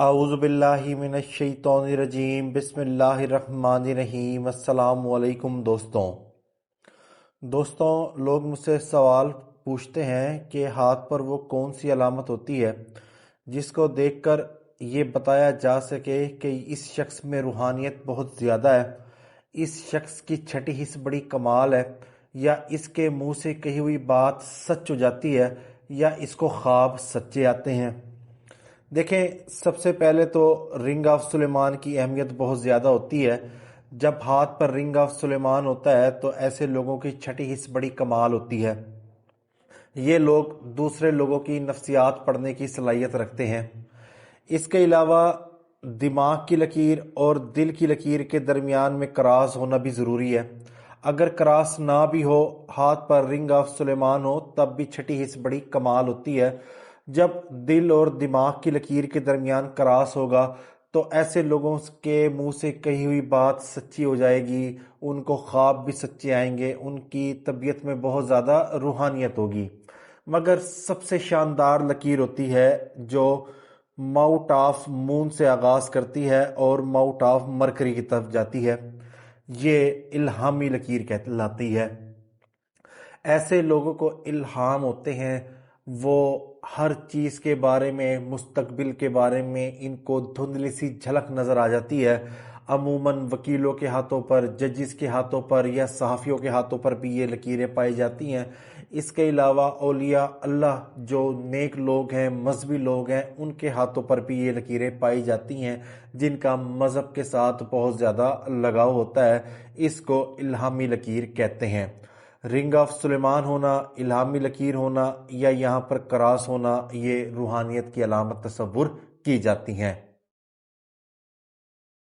اعوذ باللہ من الشیطان الرجیم بسم اللہ الرحمن الرحیم۔ السلام علیکم دوستوں، لوگ مجھ سے سوال پوچھتے ہیں کہ ہاتھ پر وہ کون سی علامت ہوتی ہے جس کو دیکھ کر یہ بتایا جا سکے کہ اس شخص میں روحانیت بہت زیادہ ہے، اس شخص کی چھٹی حس بڑی کمال ہے، یا اس کے منہ سے کہی ہوئی بات سچ ہو جاتی ہے، یا اس کو خواب سچے آتے ہیں۔ دیکھیں، سب سے پہلے تو رنگ آف سلیمان کی اہمیت بہت زیادہ ہوتی ہے۔ جب ہاتھ پر رنگ آف سلیمان ہوتا ہے تو ایسے لوگوں کی چھٹی حس بڑی کمال ہوتی ہے۔ یہ لوگ دوسرے لوگوں کی نفسیات پڑھنے کی صلاحیت رکھتے ہیں۔ اس کے علاوہ دماغ کی لکیر اور دل کی لکیر کے درمیان میں کراس ہونا بھی ضروری ہے۔ اگر کراس نہ بھی ہو، ہاتھ پر رنگ آف سلیمان ہو، تب بھی چھٹی حس بڑی کمال ہوتی ہے۔ جب دل اور دماغ کی لکیر کے درمیان کراس ہوگا تو ایسے لوگوں کے منہ سے کہی ہوئی بات سچی ہو جائے گی، ان کو خواب بھی سچے آئیں گے، ان کی طبیعت میں بہت زیادہ روحانیت ہوگی۔ مگر سب سے شاندار لکیر ہوتی ہے جو ماؤٹ آف مون سے آغاز کرتی ہے اور ماؤٹ آف مرکری کی طرف جاتی ہے، یہ الہامی لکیر کہلاتی ہے۔ ایسے لوگوں کو الہام ہوتے ہیں، وہ ہر چیز کے بارے میں، مستقبل کے بارے میں ان کو دھندلی سی جھلک نظر آ جاتی ہے۔ عموماً وکیلوں کے ہاتھوں پر، ججز کے ہاتھوں پر یا صحافیوں کے ہاتھوں پر بھی یہ لکیریں پائی جاتی ہیں۔ اس کے علاوہ اولیاء اللہ جو نیک لوگ ہیں، مذہبی لوگ ہیں، ان کے ہاتھوں پر بھی یہ لکیریں پائی جاتی ہیں جن کا مذہب کے ساتھ بہت زیادہ لگاؤ ہوتا ہے۔ اس کو الہامی لکیر کہتے ہیں۔ رنگ آف سلیمان ہونا، الہامی لکیر ہونا یا یہاں پر کراس ہونا، یہ روحانیت کی علامت تصور کی جاتی ہیں۔